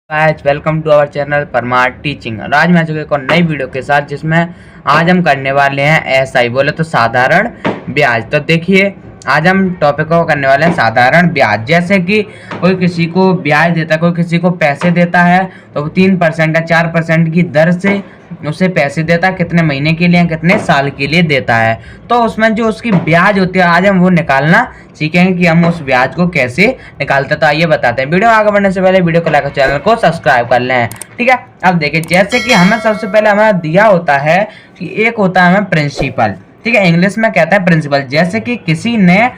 Guys welcome to our channel Parmar teaching. और आज मैं आ चुका एक और नई वीडियो के साथ, जिसमें आज हम करने वाले हैं एसआई बोले तो साधारण ब्याज। तो देखिए, आज हम टॉपिक को करने वाले हैं साधारण ब्याज। जैसे कि कोई किसी को ब्याज देता है, कोई किसी को पैसे देता है, तो वो 3% या 4% की दर से उसे पैसे देता है। कितने महीने के लिए, कितने साल के लिए देता है, तो उसमें जो उसकी ब्याज होती है आज हम वो निकालना सीखेंगे कि हम उस ब्याज को कैसे निकालते हैं। तो आइए बताते हैं। वीडियो आगे बढ़ने से पहले वीडियो को लाइक और चैनल को सब्सक्राइब कर लें, ठीक है। अब देखिए, जैसे कि हमें सबसे पहले हमें दिया होता है कि एक होता है हमें प्रिंसिपल, ठीक है, इंग्लिश में कहता है प्रिंसिपल। जैसे कि किसी ने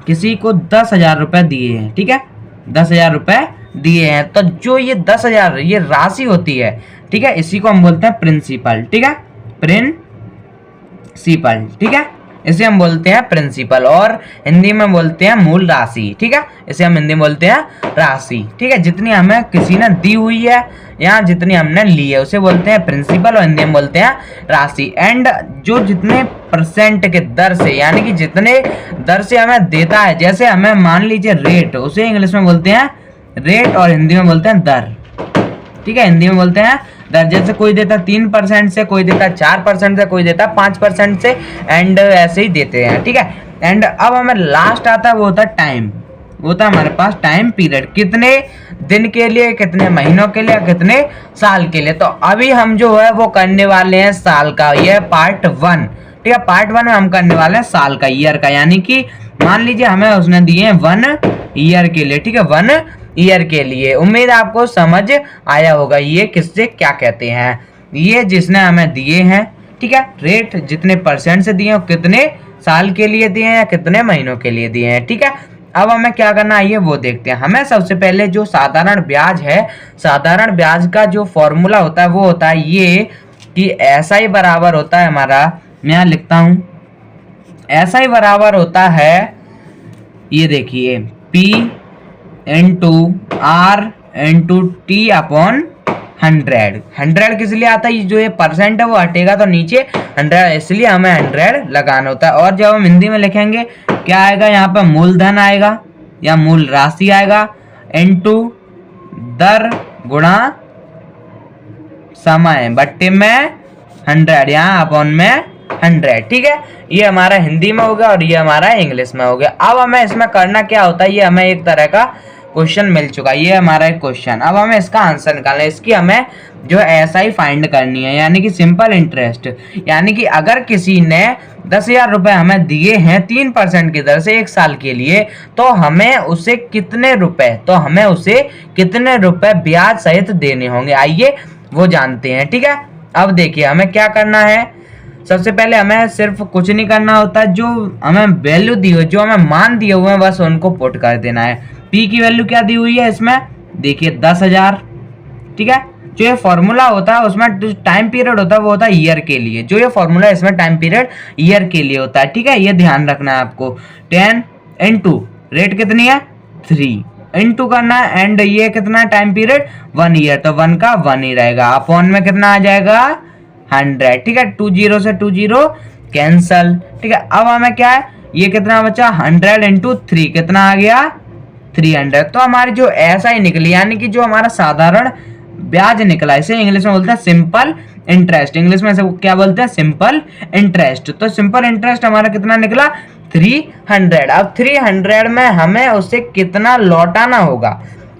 किसी को 10,000 रुपए दिए हैं, ठीक है, 10,000 रुपए दिए हैं, तो जो ये 10,000 ये राशि होती है, ठीक है, इसी को हम बोलते हैं प्रिंसिपल, ठीक है, प्रिंसिपल, ठीक है, इसे हम बोलते हैं प्रिंसिपल। और हिंदी में बोलते हैं मूल राशि, ठीक है, इसे हम हिंदी में बोलते हैं राशि, ठीक है। जितनी हमें किसी ने दी हुई है या जितनी हमने ली है उसे बोलते हैं प्रिंसिपल, और हिंदी में बोलते हैं राशि। एंड जो जितने परसेंट के दर से, यानी कि जितने दर से हमें देता है, जैसे हमें मान लीजिए रेट, उसे इंग्लिश में बोलते हैं रेट और हिंदी में बोलते हैं दर, ठीक है, हिंदी में बोलते हैं दर। जैसे कोई देता 3% से, कोई देता 4% से, कोई देता 5% से, एंड ऐसे ही देते हैं, ठीक है। एंड अब हमें लास्ट आता है, वो होता है टाइम, वो होता है हमारे पास टाइम पीरियड, कितने दिन के लिए, कितने महीनों के लिए, कितने साल के लिए। तो अभी हम जो है वो करने वाले हैं साल का, यह पार्ट 1, ठीक है। पार्ट 1 में हम करने वाले हैं साल का, ईयर का, यानी कि मान लीजिए हमें उसने दिए 1 ईयर के लिए, ठीक है, 1 ईयर के लिए। उम्मीद आपको समझ आया होगा ये किससे क्या कहते हैं। ये जिसने हमें दिए हैं, ठीक है, रेट जितने परसेंट से दिए हैं, कितने साल के लिए दिए हैं या कितने महीनों के लिए दिए हैं, ठीक है। अब हमें क्या करना है ये वो देखते हैं। हमें सबसे पहले जो साधारण ब्याज है, साधारण ब्याज का जो फॉर्मूला होता है वो होता है ये कि एसआई बराबर होता है हमारा, मैं यहाँ लिखता हूं, एसआई बराबर होता है, ये देखिए, P into R into T upon 100। 100 किस लिए आता है, जो ये परसेंट है वो हटेगा तो नीचे 100, इसलिए हमें 100 लगाना होता है। और जब हम हिंदी में लिखेंगे क्या आएगा, यहाँ पे मूलधन आएगा या मूल राशि आएगा, इंटू दर गुणा समय बट्टे में 100, यहाँ अपॉन में 100, ठीक है। ये हमारा हिंदी में हो गया और ये हमारा इंग्लिश में हो गया। अब हमें इसमें करना क्या होता है, ये हमें एक तरह का क्वेश्चन मिल चुका है, ये हमारा एक क्वेश्चन। अब हमें इसका आंसर निकालना है, इसकी हमें जो एसआई फाइंड करनी है, यानी कि सिंपल इंटरेस्ट। यानी कि अगर किसी ने 10,000 रुपए हमें दिए हैं 3% की दर से 1 साल के लिए, तो हमें उसे कितने रुपए ब्याज सहित देने होंगे, आइए वो जानते हैं, ठीक है। अब देखिए हमें क्या करना है। सबसे पहले हमें सिर्फ कुछ नहीं करना होता, जो हमें वैल्यू दी हुई, जो हमें मान दिए हुए हैं, बस उनको पुट कर देना है। पी की वैल्यू क्या दी हुई है इसमें, देखिए 10,000, ठीक है। जो ये फॉर्मूला होता है उसमें जो टाइम पीरियड होता है वो होता है ईयर के लिए, जो ये फॉर्मूला है इसमें टाइम पीरियड ईयर के लिए होता है, ठीक है, ये ध्यान रखना है आपको। 10 इंटू रेट कितनी है 3 इंटू करना है, एंड ये कितना टाइम पीरियड 1 ईयर, तो 1 का 1 ही रहेगा, अपॉन में कितना आ जाएगा 100, ठीक है। 20 से 20 कैंसल, ठीक है। अब हमें क्या है, ये कितना बचा 100 इंटू 3 कितना आ गया 300। तो हमारी जो एसआई निकली, यानी कि जो हमारा साधारण ब्याज निकला, इसे इंग्लिश में बोलते हैं सिंपल इंटरेस्ट, इंग्लिश में क्या बोलते हैं सिंपल इंटरेस्ट। तो सिंपल इंटरेस्ट हमारा कितना निकला 300। अब 300 में हमें उसे कितना लौटाना होगा,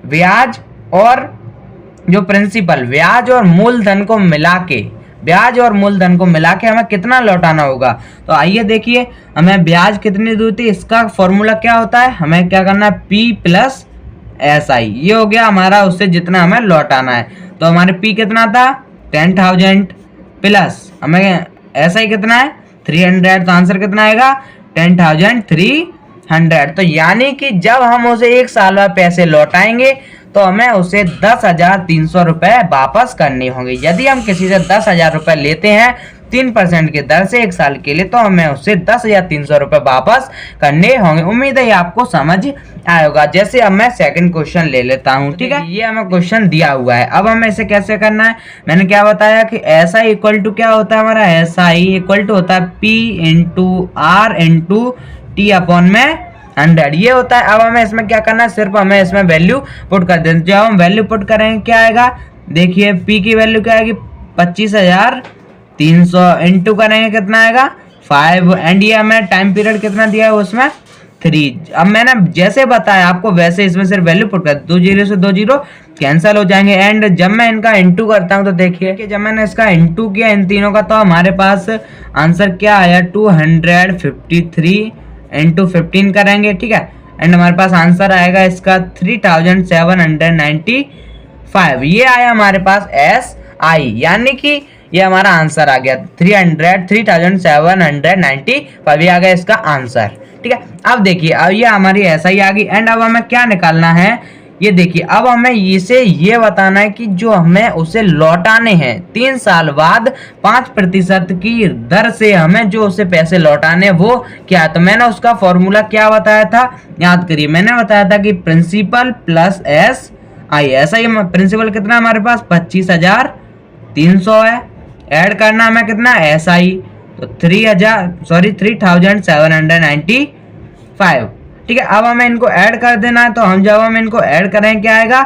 ब्याज और जो प्रिंसिपल, ब्याज और मूलधन को मिला के, ब्याज और मूलधन को मिला के हमें कितना लौटाना होगा। तो आइए देखिए, हमें ब्याज कितनी दी थी, इसका फॉर्मूला क्या होता है, हमें क्या करना है P प्लस SI, ये हो गया हमारा, उससे जितना हमें लौटाना है। तो हमारे P कितना था 10,000 प्लस हमें SI कितना है 300, तो आंसर कितना आएगा 10,300। तो यानी कि जब हम उसे 1 साल में पैसे लौटाएंगे तो हमें उसे 10,300 रुपए वापस करने होंगे। यदि हम किसी से 10,000 रुपए लेते हैं 3% की दर से 1 साल के लिए, तो हमें उससे 10,300 रुपए वापस करने होंगे। उम्मीद है आपको समझ आया होगा। जैसे अब मैं सेकंड क्वेश्चन ले लेता हूं, ठीक है। ये हमें क्वेश्चन दिया हुआ है, अब हमें इसे कैसे करना है। मैंने क्या बताया कि एसआई इक्वल टू क्या होता है, हमारा एसआई इक्वल टू होता है P into R into T upon में 100 ये होता है। अब हमें इसमें क्या करना है, सिर्फ हमें इसमें वैल्यू पुट कर देना। जब हम वैल्यू पुट करेंगे क्या आएगा, देखिए पी की वैल्यू क्या आएगी 25,300 इंटू करेंगे कितना आएगा 5 एंड ये हमें टाइम पीरियड कितना दिया है उसमें 3। अब मैंने जैसे बताया आपको वैसे इसमें सिर्फ वैल्यू पुट कर, 2 जीरो से 2 जीरो कैंसिल हो जाएंगे। एंड जब मैं इनका इंटू करता हूं तो देखिए कि जब मैंने इसका इंटू किया इन तीनों का तो हमारे पास आंसर क्या आया 253 इंटू 15 करेंगे, ठीक है। एंड हमारे पास आंसर आएगा इसका 3795 ये आया हमारे पास एस आई, यानी कि ये हमारा आंसर आ गया 3795 ये आ गया इसका आंसर, ठीक है। अब देखिए अब ये हमारी ऐसा ही आ गई। एंड अब हमें क्या निकालना है, ये देखिए अब हमें इसे ये बताना है कि जो हमें उसे लौटाने हैं 3 साल बाद 5% की दर से हमें जो उसे पैसे लौटाने हैं वो क्या है। तो मैंने उसका फॉर्मूला क्या बताया था, याद करिए, मैंने बताया था कि प्रिंसिपल प्लस एस आई। ऐसा ही प्रिंसिपल कितना हमारे पास 25,300 है, ऐड करना हमें कितना एस आई तो 3,795, ठीक है। अब हमें इनको ऐड कर देना है, तो हम जब हम इनको ऐड करें क्या आएगा,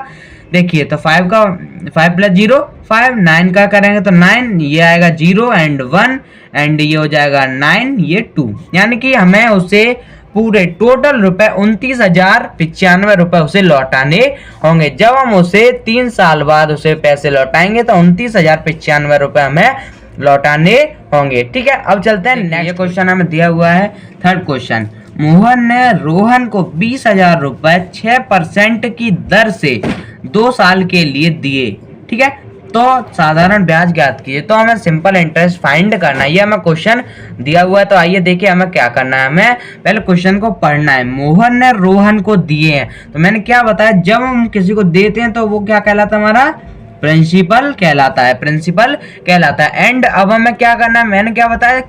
देखिए तो 5 प्लस 0 5, 9 का करेंगे तो 9, ये आएगा 0 एंड 1 एंड ये हो जाएगा 9 ये 2, यानी कि हमें उसे पूरे टोटल रुपए 29,095 रुपए उसे लौटाने होंगे। जब हम उसे 3 साल बाद उसे पैसे लौटाएंगे तो 29,095 रुपए हमें लौटाने होंगे, ठीक है। अब चलते हैं नेक्स्ट क्वेश्चन हमें दिया हुआ है, थर्ड क्वेश्चन। मोहन ने रोहन को 20,000 रुपए 6% की दर से 2 साल के लिए दिए, ठीक है। तो साधारण ब्याज ज्ञात कीजिए। तो हमें सिंपल इंटरेस्ट फाइंड करना है, ये हमें क्वेश्चन दिया हुआ है। तो आइए देखिए हमें क्या करना है, हमें पहले क्वेश्चन को पढ़ना है। मोहन ने रोहन को दिए हैं, तो मैंने क्या बताया, जब हम किसी को देते हैं तो वो क्या कहलाता है, हमारा प्रिंसिपल कहलाता है, प्रिंसिपल कहलाता है। एंड अब हमें क्या करना है, मैंने क्या बताया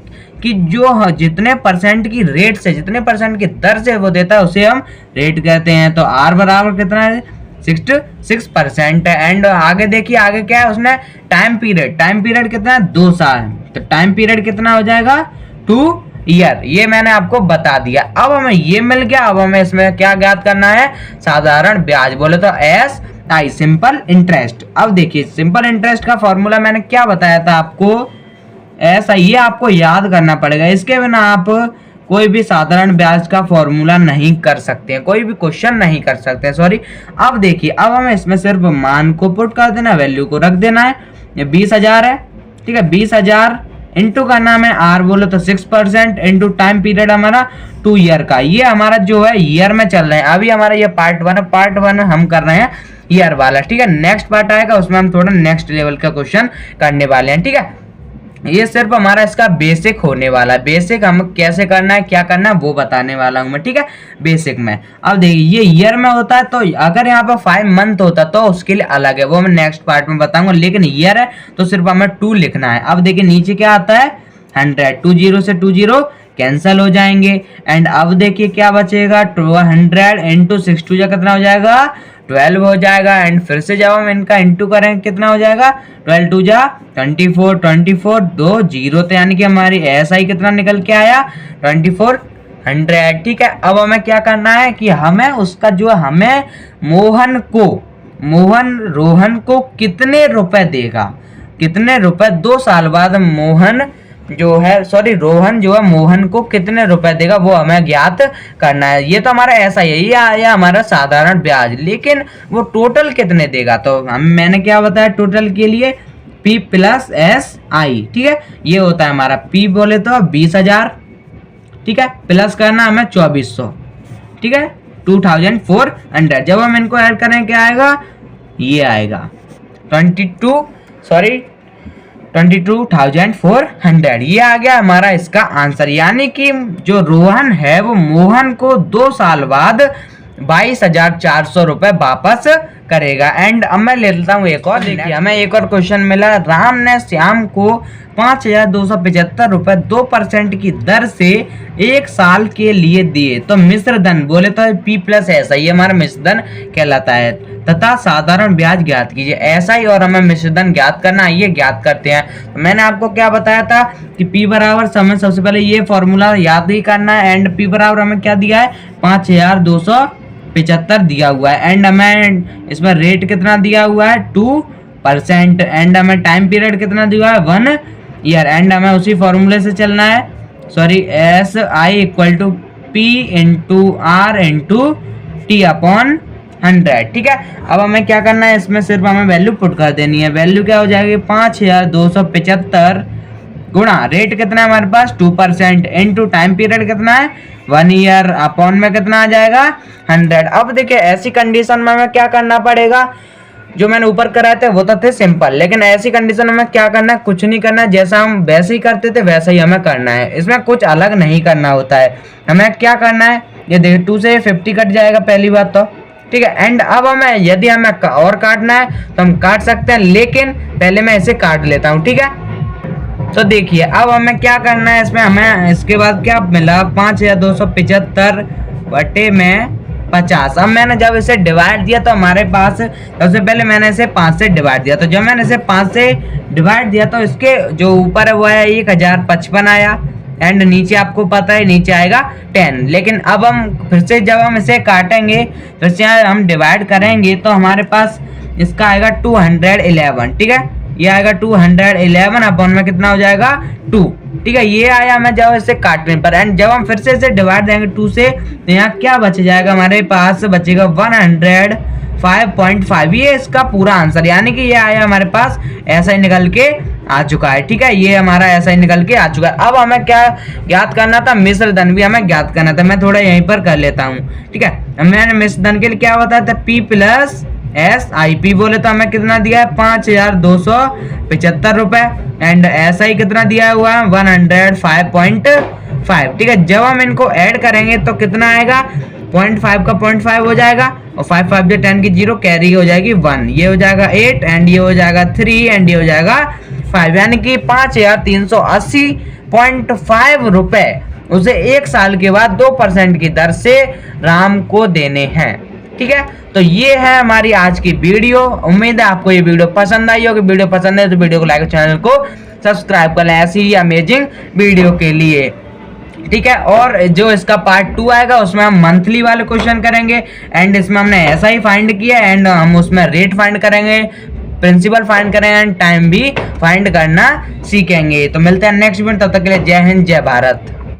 कि जो जितने परसेंट की रेट से, जितने परसेंट की दर से वो देता है उसे हम रेट कहते हैं। तो आर बराबर कितना है 6% है। एंड आगे देखिए आगे क्या है, उसने टाइम पीरियड कितना है 2 साल, तो टाइम पीरियड कितना हो जाएगा 2 ईयर, ये मैंने आपको बता दिया। अब हमें ये मिल गया। अब हमें इसमें क्या ज्ञात करना है, साधारण ब्याज, बोले तो एस आई सिंपल इंटरेस्ट। अब देखिए सिंपल इंटरेस्ट का फॉर्मूला मैंने क्या बताया था आपको, ऐसा ये आपको याद करना पड़ेगा, इसके बिना आप कोई भी साधारण ब्याज का फॉर्मूला नहीं कर सकते हैं, कोई भी क्वेश्चन नहीं कर सकते हैं, सॉरी। अब देखिए अब हमें इसमें सिर्फ मान को पुट कर देना, वैल्यू को रख देना है। ये 20,000 है, ठीक है। 20,000 इंटू का नाम है आर, बोलो तो 6% इंटू टाइम पीरियड हमारा 2 ईयर का, ये हमारा जो है ईयर में चल रहा है। अभी हमारा ये पार्ट 1 है, पार्ट 1 हम कर रहे हैं ईयर वाला, ठीक है। नेक्स्ट पार्ट आएगा उसमें हम थोड़ा नेक्स्ट लेवल का क्वेश्चन करने वाले हैं, ठीक है। ये सिर्फ हमारा इसका बेसिक होने वाला है, बेसिक हम कैसे करना है क्या करना है वो बताने वाला हूँ मैं, ठीक है, बेसिक में। अब देखिए ये ईयर में होता है, तो अगर यहाँ पर 5 मंथ होता तो उसके लिए अलग है, वो मैं नेक्स्ट पार्ट में बताऊंगा। लेकिन ईयर है तो सिर्फ हमें 2 लिखना है। अब देखिए नीचे क्या आता है 100, 2 जीरो से 2 जीरो कैंसिल हो जाएंगे। एंड अब देखिए क्या बचेगा 100 इंटू 6 2 जा कितना हो जाएगा 12 हो जाएगा। एंड फिर से जब हम इनका इंटू करेंगे कितना हो जाएगा 12 2 जा 24 2 जीरो, तो यानी कि हमारी एसआई कितना निकल के आया 2400, ठीक है। अब हमें क्या करना है कि हमें उसका जो हमें मोहन रोहन को कितने रुपए देगा, कितने रुपए 2 साल बाद मोहन जो है रोहन जो है मोहन को कितने रुपए देगा वो हमें ज्ञात करना है। ये तो हमारा ऐसा ही है, ये आया हमारा साधारण ब्याज, लेकिन वो टोटल कितने देगा। तो मैंने क्या बताया टोटल के लिए P प्लस एस आई, ठीक है। ये होता है हमारा P बोले तो 20,000, ठीक है, प्लस करना हमें 2400, ठीक है, 2400। जब हम इनको ऐड करें क्या आएगा, ये आएगा 22,400, ये आ गया हमारा इसका आंसर। यानी कि जो रोहन है वो मोहन को 2 साल बाद 22,400 रुपए वापस करेगा। एंड अब मैं ले लेता हूँ एक और। देखिए हमें एक और क्वेश्चन मिला, राम ने श्याम को 5,275 रुपए 2% की दर से 1 साल के लिए दिए, तो मिश्र धन बोले तो P+S ये हमारा मिश्र धन कहलाता है, तथा साधारण ब्याज ज्ञात कीजिए। ऐसा ही और हमें मिश्र धन ज्ञात करना, आइए ज्ञात करते हैं। तो मैंने आपको क्या बताया था कि P बराबर, हमें सबसे पहले ये फॉर्मूला याद ही करना है। एंड P बराबर हमें क्या दिया है, 5,275 दिया हुआ है। एंड हमें इसमें रेट कितना दिया हुआ है, 2%। एंड हमें टाइम पीरियड कितना दिया है, 1 ईयर। एंड हमें उसी फॉर्मूले से चलना है, sorry, SI = P × R × T / 100। ठीक है, अब हमें क्या करना है, इसमें सिर्फ हमें वैल्यू पुट कर देनी है। वैल्यू क्या हो जाएगी, 5,275 गुणा रेट कितना है हमारे पास, 2%, इनटू टाइम पीरियड कितना है, 1 ईयर, अपॉन में कितना आ जाएगा, 100। अब देखिए ऐसी कंडीशन में हमें क्या करना पड़ेगा, जो मैंने ऊपर कराए थे वो तो थे सिंपल, लेकिन ऐसी कंडीशन में क्या करना है, कुछ नहीं करना है, जैसा हम वैसे ही करते थे वैसा ही हमें करना है। इसमें कुछ अलग नहीं करना होता है। हमें क्या करना है, ये देखिए 2 से 50 कट जाएगा पहली बात तो, ठीक है। एंड अब हमें यदि हमें और काटना है तो हम काट सकते हैं, लेकिन पहले मैं इसे काट लेता हूँ, ठीक है। तो देखिए अब हमें क्या करना है, इसमें हमें इसके बाद क्या मिला, 5,275 बटे में 50। अब मैंने जब इसे डिवाइड दिया तो हमारे पास, सबसे पहले मैंने इसे 5 से डिवाइड दिया, तो जब मैंने इसे 5 से डिवाइड दिया तो इसके जो ऊपर है वो है 1055 आया। एंड नीचे आपको पता है नीचे आएगा 10। लेकिन अब हम फिर से जब हम इसे काटेंगे, फिर से हम डिवाइड करेंगे तो हमारे पास इसका आएगा 211, ठीक है। ये आएगा 211, अपॉन में कितना हो जाएगा, 2, ठीक है। ये आया हमें जब इसे काटने पर। एंड जब हम फिर से इसे डिवाइड देंगे 2 से, तो यहाँ क्या बच जाएगा, हमारे पास बचेगा 105.5। ये इसका पूरा आंसर, यानी कि ये आया हमारे पास ऐसा ही निकल के आ चुका है, ठीक है। ये हमारा ऐसा ही निकल के आ चुका है। अब हमें क्या ज्ञात करना था, मिश्र धन भी हमें ज्ञात करना था। मैं थोड़ा यहीं पर कर लेता हूँ, ठीक है। मैंने मिश्र धन के लिए क्या बताया था, P+SI। बोले तो हमें कितना दिया है, 5,275 रुपए। एंड SI कितना दिया हुआ है, 105.5, ठीक है। जब हम इनको ऐड करेंगे तो कितना आएगा, 0.5 का 0.5 हो जाएगा, और 5 5 से 10 की 0 कैरी हो जाएगी 1, ये हो जाएगा 8, एंड ये हो जाएगा 3, एंड ये हो जाएगा 5, यानी कि 5,380.5 रुपए उसे 1 साल के बाद 2% की दर से राम को देने हैं, ठीक है। तो ये है हमारी आज की वीडियो। उम्मीद है आपको ये वीडियो पसंद आई होगी। वीडियो पसंद है तो वीडियो को लाइक, चैनल को सब्सक्राइब कर लें ऐसी ही अमेजिंग वीडियो के लिए, ठीक है। और जो इसका पार्ट 2 आएगा उसमें हम मंथली वाले क्वेश्चन करेंगे। एंड इसमें हमने ऐसा ही फाइंड किया, एंड हम उसमें रेट फाइंड करेंगे, प्रिंसिपल फाइंड करेंगे, एंड टाइम भी फाइंड करना सीखेंगे। तो मिलते हैं नेक्स्ट वीडियो, तब तक के लिए जय हिंद, जय भारत।